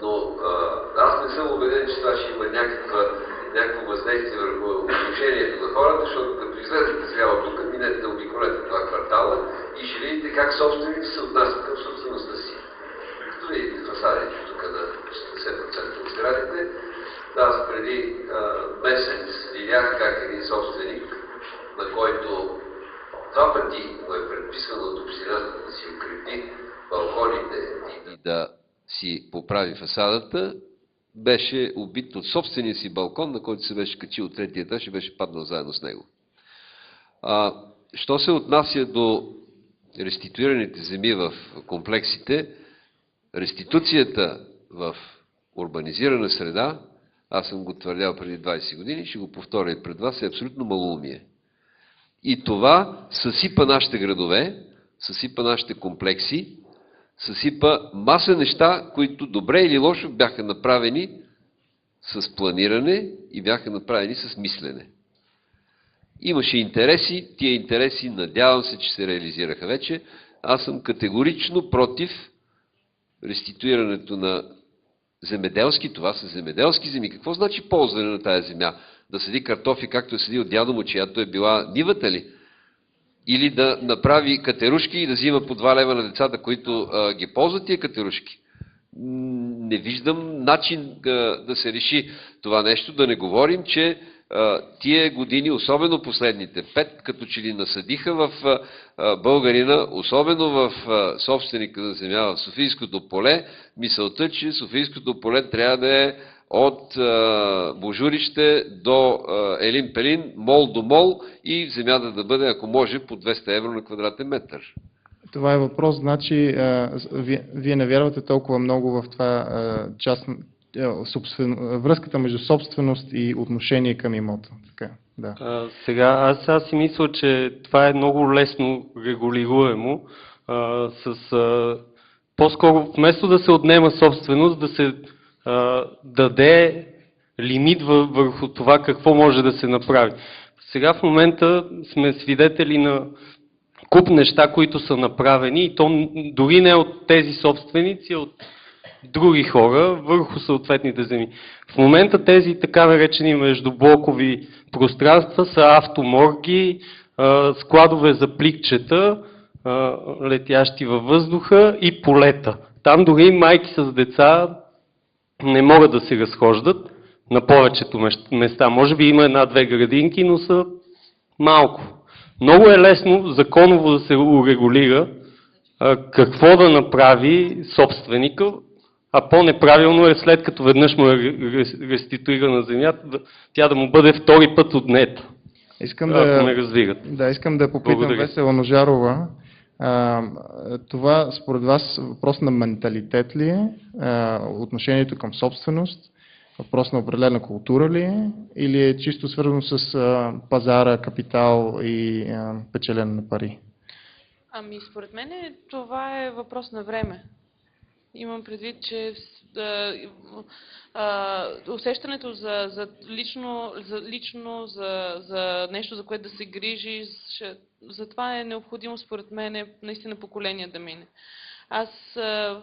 Но аз не съм убеден, че това ще има някакво въздействие върху отношението на хората, защото като излезете сега от тук, минете да обиколете това квартала и ще видите как собствениците се отнасят към собствеността си. Като видите фасадите тук на 60% от сградите, аз преди месец видях как един собственик, на който 2 пъти му е предписано от общината да си укрепи балконите и да си поправи фасадата, беше убит от собствения си балкон, на който се беше качил от 3-ти етаж и беше паднал заедно с него. Що се отнася до реституираните земи в комплексите, реституцията в урбанизирана среда, аз съм го твърдял преди 20 години, ще го повторя и пред вас, е абсолютно малоумие. И това съсипа нашите градове, съсипа нашите комплекси, съсипа маса неща, които добре или лошо бяха направени с планиране и бяха направени с мислене. Имаше интереси, тия интереси надявам се, че се реализираха вече. Аз съм категорично против реституирането на земеделски, това са земеделски земи. Какво значи ползване на тая земя? Да седи картофи, както е седил дядо му, чиято е била нивата ли? Или да направи катерушки и да взима по 2 лева на децата, които ги ползват тия катерушки. Не виждам начин да се реши това нещо, да не говорим, че тия години, особено последните 5, като че ли насъдиха в българина, особено в собственика на земя в Софийското поле, мисълта, че Софийското поле трябва да е от Божурище до Елин Пелин, мол до мол и земята да бъде, ако може, по 200 евро на квадратен метър. Това е въпрос, значи вие не вярвате толкова много в това връзката между собственост и отношение към имота. Така, да. Сега, аз си мисля, че това е много лесно регулируемо. По-скоро, вместо да се отнема собственост, да се даде лимит върху това какво може да се направи. Сега в момента сме свидетели на куп неща, които са направени и то дори не от тези собственици, а от други хора върху съответните земи. В момента тези така наречени междублокови пространства са автоморги, складове за пликчета, летящи във въздуха и полета. Там дори майки с деца не могат да се разхождат на повечето места. Може би има 1-2 градинки, но са малко. Много е лесно законово да се урегулира какво да направи собственика, а по-неправилно е след като веднъж му е реституирана земята, тя да му бъде втори път отнета. Искам да попитам Весела Ножарова. Това според вас въпрос на менталитет ли е? Отношението към собственост? Въпрос на определена култура ли е? Или е чисто свързано с пазара, капитал и печелене на пари? Ами според мен това е въпрос на време. Имам предвид, че усещането за нещо, за което да се грижи, за това е необходимо според мен наистина поколение да мине. Аз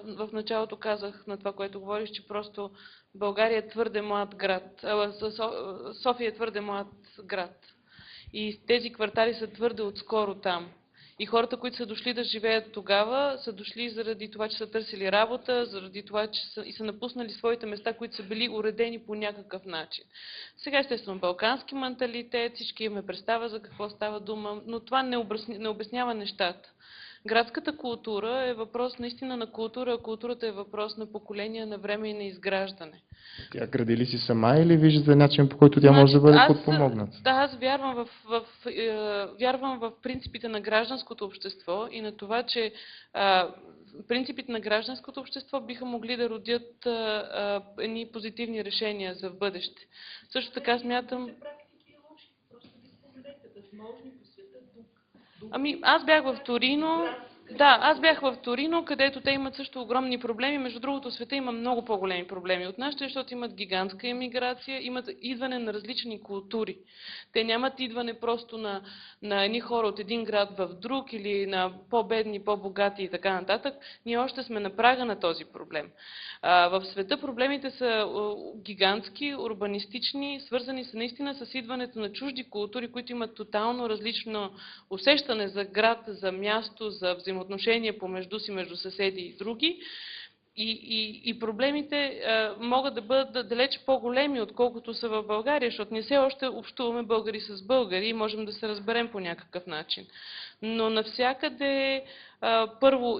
в началото казах на това, което говориш, че просто България е твърде млад град. София е твърде млад град. И тези квартали са твърде отскоро там. И хората, които са дошли да живеят тогава, са дошли заради това, че са търсили работа, заради това, че са напуснали своите места, които са били уредени по някакъв начин. Сега, естествено, балкански менталитет, всички имаме представа за какво става дума, но това не обяснява нещата. Градската култура е въпрос наистина на култура, а културата е въпрос на поколение, на време и на изграждане. Тя гради ли си сама или виждате начин, по който тя може да бъде подпомогната? Да, аз вярвам в принципите на гражданското общество и на това, че принципите на гражданското общество биха могли да родят едни позитивни решения за в бъдеще. Също така смятам... Ами, аз бях в Торино. Да, аз бях в Торино, където те имат също огромни проблеми. Между другото, света има много по-големи проблеми от нашите, защото имат гигантска емиграция, имат идване на различни култури. Те нямат идване просто на едни хора от един град в друг или на по-бедни, по-богати и така нататък. Ние още сме на прага на този проблем. В света проблемите са гигантски, урбанистични, свързани са наистина с идването на чужди култури, които имат тотално различно усещане за град, за място, за взаимоотношения помежду си, между съседи и други. И проблемите могат да бъдат далеч по-големи, отколкото са в България, защото не все още общуваме българи с българи и можем да се разберем по някакъв начин. Но навсякъде, първо,